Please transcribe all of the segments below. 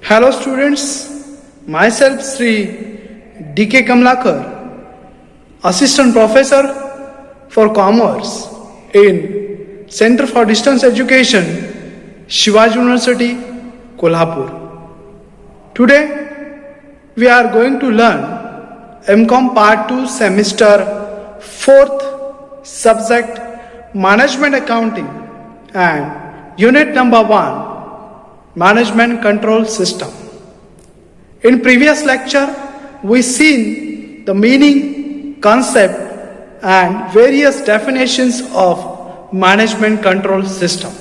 Hello students, myself Sri D.K. Kamlakar, Assistant Professor for Commerce in Center for Distance Education, Shivaji University, Kolhapur. Today we are going to learn MCOM Part 2 Semester 4th subject Management Accounting and Unit number 1 Management Control System. In previous lecture, we seen the meaning, concept and various definitions of management control system.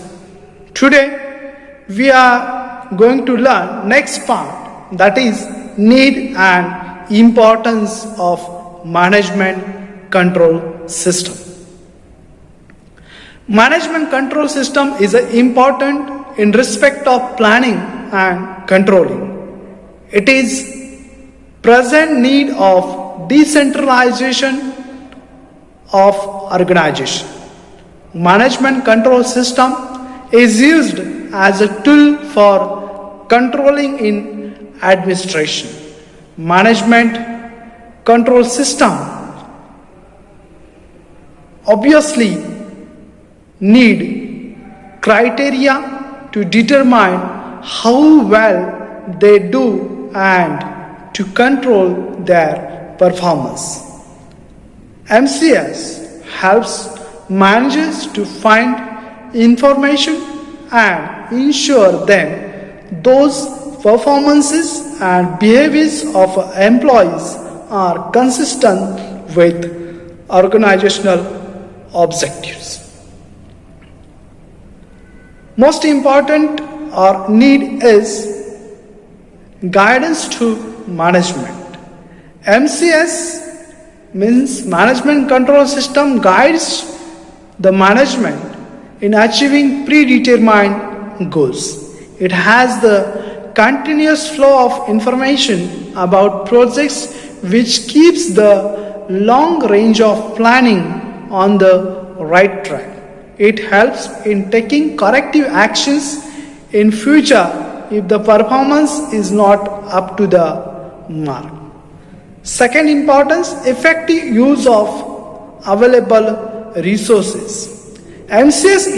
Today, we are going to learn next part, that is need and importance of management control system. Management control system is important in respect of planning and controlling. It is present need of decentralization of organization. Management control system is used as a tool for controlling in administration. Management control system obviously need criteria to determine how well they do and to control their performance. MCS helps managers to find information and ensure them those performances and behaviors of employees are consistent with organizational objectives. Most important or need is guidance to management. MCS means Management Control System guides the management in achieving predetermined goals. It has the continuous flow of information about projects which keeps the long range of planning on the right track. It helps in taking corrective actions in future if the performance is not up to the mark. Second importance, effective use of available resources. MCS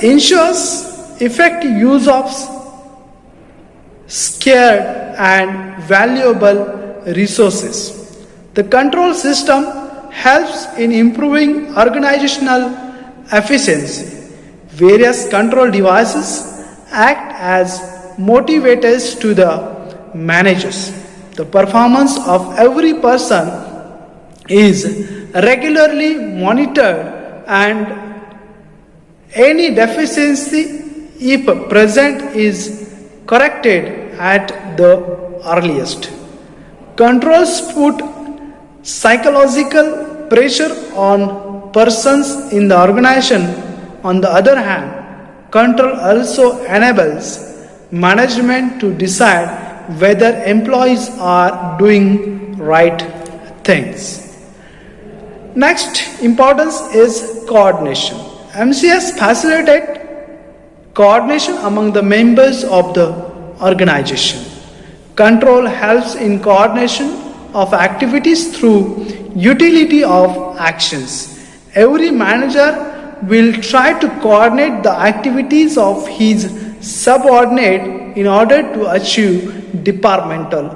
ensures effective use of scarce and valuable resources. The control system helps in improving organizational efficiency. Various control devices act as motivators to the managers. The performance of every person is regularly monitored and any deficiency, if present, is corrected at the earliest. Controls put psychological pressure on persons in the organization. On the other hand, control also enables management to decide whether employees are doing right things. Next importance is coordination. MCS facilitates coordination among the members of the organization. Control helps in coordination of activities through utility of actions. Every manager will try to coordinate the activities of his subordinate in order to achieve departmental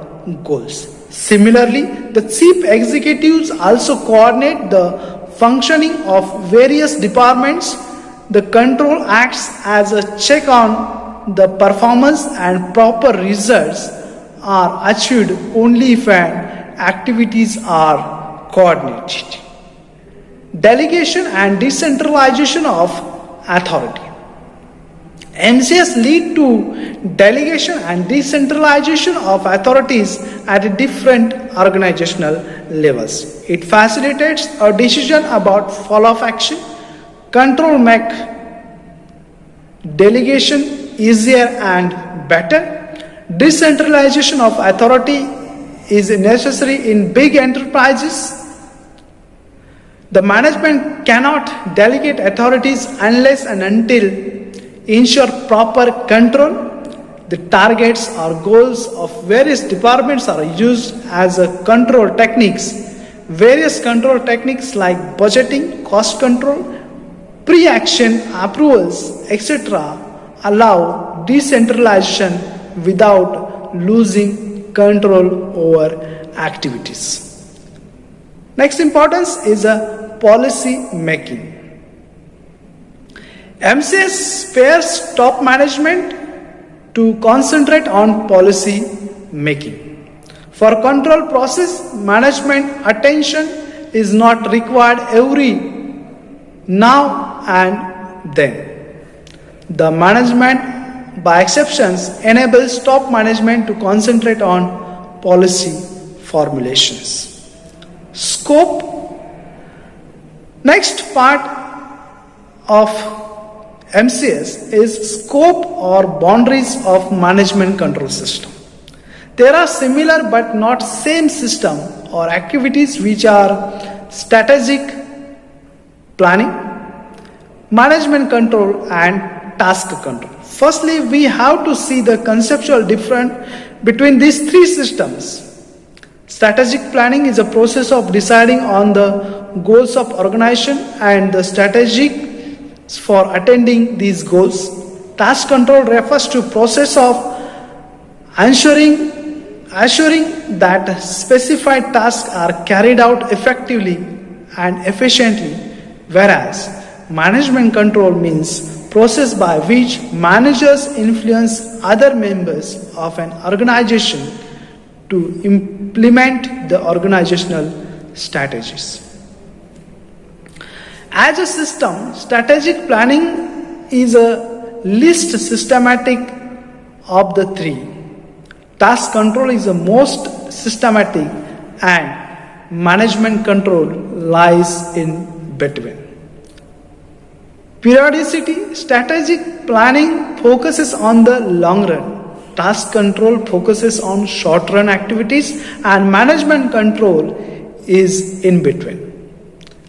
goals. Similarly, the chief executives also coordinate the functioning of various departments. The control acts as a check on the performance and proper results are achieved only if activities are coordinated. Delegation and decentralization of authority. MCS lead to delegation and decentralization of authorities at different organizational levels. It facilitates a decision about follow-up action. Control make delegation easier and better. Decentralization of authority is necessary in big enterprises. The management cannot delegate authorities unless and until ensure proper control. The targets or goals of various departments are used as a control techniques. Various control techniques like budgeting, cost control, pre-action approvals, etc. allow decentralization without losing control over activities. Next importance is a policy making. MCS spares top management to concentrate on policy making. For control process, management attention is not required every now and then. The management, by exceptions, enables top management to concentrate on policy formulations. Scope. Next part of MCS is scope or boundaries of management control system. There are similar but not same system or activities which are strategic planning, management control and task control. Firstly, we have to see the conceptual difference between these three systems. Strategic planning is a process of deciding on the goals of organization and the strategic for attending these goals. Task control refers to process of assuring that specified tasks are carried out effectively and efficiently, whereas management control means process by which managers influence other members of an organization to implement the organizational strategies. As a system, strategic planning is a least systematic of the three. Task control is the most systematic and management control lies in between. Periodicity. Strategic planning focuses on the long run. Task control focuses on short run activities and management control is in between.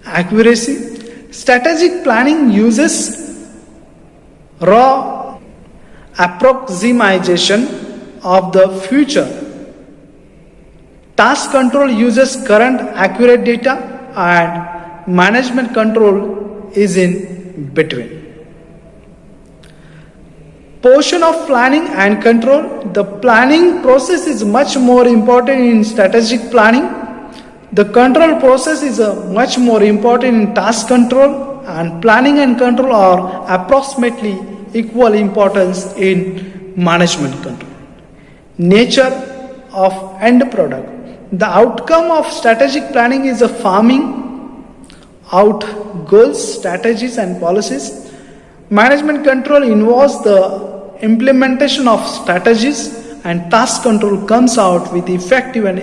Accuracy. Strategic planning uses raw approximation of the future. Task control uses current accurate data and management control is in between. Portion of planning and control. The planning process is much more important in strategic planning. The control process is much more important in task control, and planning and control are approximately equal importance in management control. Nature of end product. The outcome of strategic planning is a farming out goals, strategies and policies. Management control involves the implementation of strategies, and task control comes out with effective and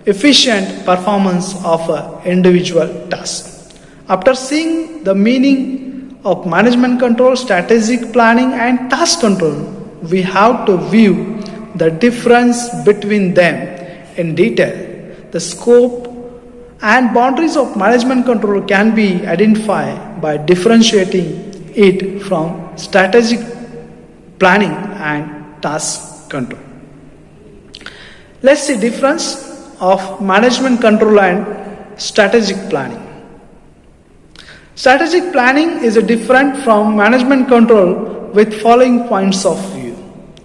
efficient performance of an individual task. After seeing the meaning of management control, strategic planning and task control, we have to view the difference between them in detail. The scope and boundaries of management control can be identified by differentiating it from strategic planning and task control. Let's see difference of management control and strategic planning. Strategic planning is different from management control with following points of view.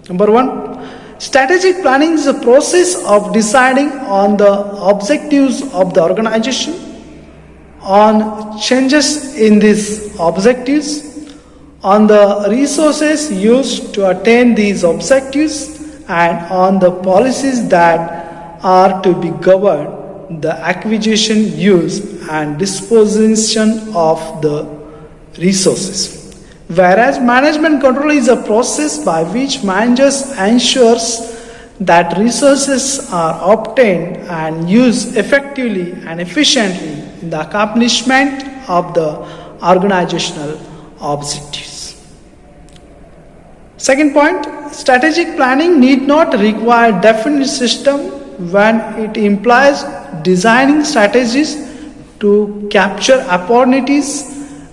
Number one, strategic planning is a process of deciding on the objectives of the organization, on changes in these objectives, on the resources used to attain these objectives, and on the policies that are to be governed the acquisition, use and disposition of the resources. Whereas management control is a process by which managers ensures that resources are obtained and used effectively and efficiently in the accomplishment of the organizational objectives. Second point, strategic planning need not require definite system when it implies designing strategies to capture opportunities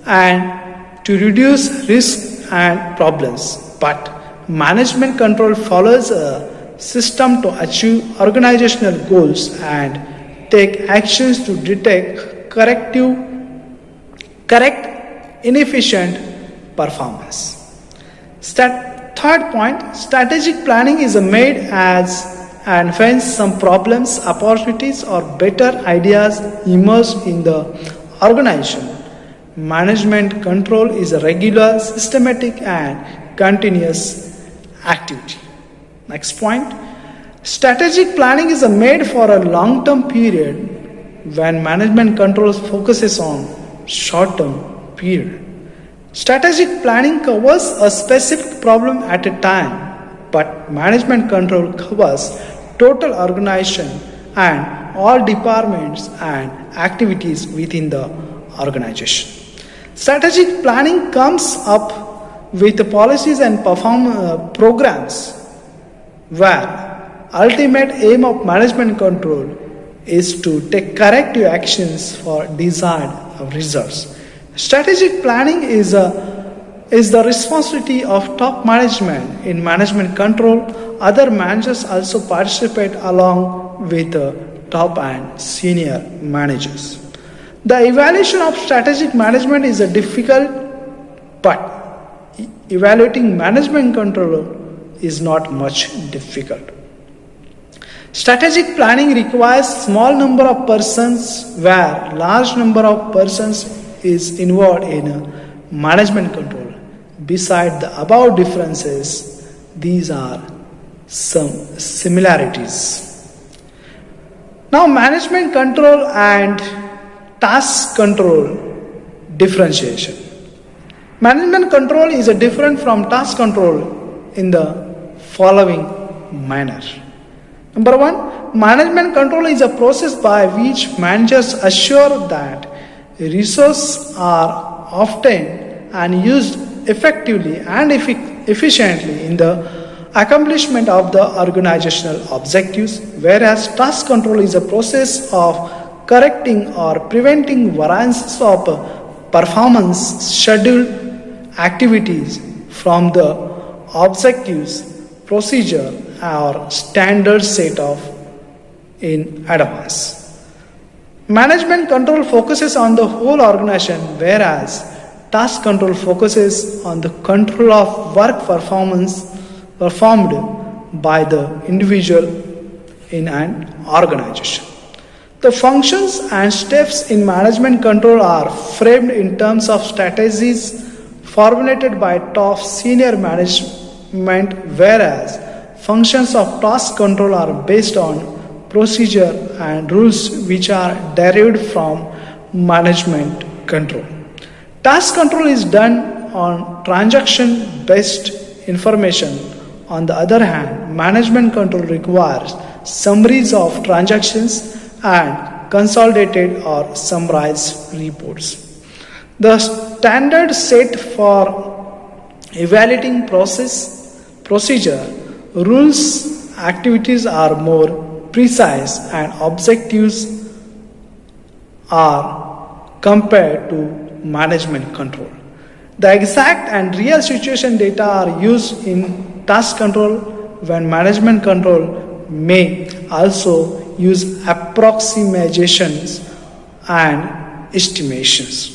and to reduce risk and problems, but management control follows a system to achieve organizational goals and take actions to detect correct inefficient performance. Third point, strategic planning is made as and when some problems, opportunities, or better ideas emerge in the organization. Management control is a regular, systematic, and continuous activity. Next point, strategic planning is made for a long term period when management control focuses on short term period. Strategic planning covers a specific problem at a time, but management control covers total organization and all departments and activities within the organization. Strategic planning comes up with the policies and programs where ultimate aim of management control is to take corrective actions for desired results. Strategic planning is the responsibility of top management. In management control, other managers also participate along with the top and senior managers. The evaluation of strategic management is difficult, but evaluating management control is not much difficult. Strategic planning requires small number of persons where large number of persons is involved in management control. Beside the above differences, these are some similarities. Now, management control and task control differentiation. Management control is different from task control in the following manner. Number one, management control is a process by which managers assure that resources are obtained and used effectively and efficiently in the accomplishment of the organizational objectives, whereas task control is a process of correcting or preventing variances of performance scheduled activities from the objectives, procedure, or standard set of in advance. Management control focuses on the whole organization, whereas task control focuses on the control of work performance performed by the individual in an organization. The functions and steps in management control are framed in terms of strategies formulated by top senior management, whereas functions of task control are based on procedure and rules which are derived from management control. Task control is done on transaction based information. On the other hand, management control requires summaries of transactions and consolidated or summarized reports. The standard set for evaluating procedure, rules, activities are more precise and objectives are compared to management control. The exact and real situation data are used in task control, when management control may also use approximations and estimations.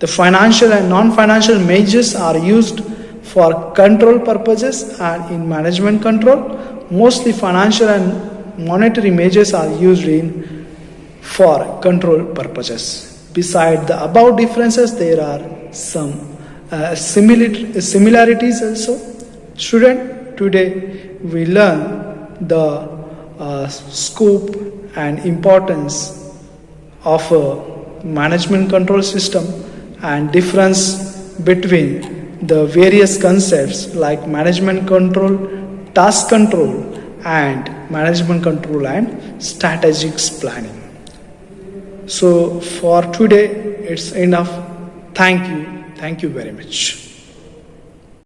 The financial and non-financial measures are used for control purposes, and in management control, mostly financial and monetary measures are used for control purposes. Beside the above differences, there are some similarities also. Student, today we learn the scope and importance of a management control system and difference between the various concepts like management control, task control, and management control and strategic planning. So for today it's enough. Thank you very much.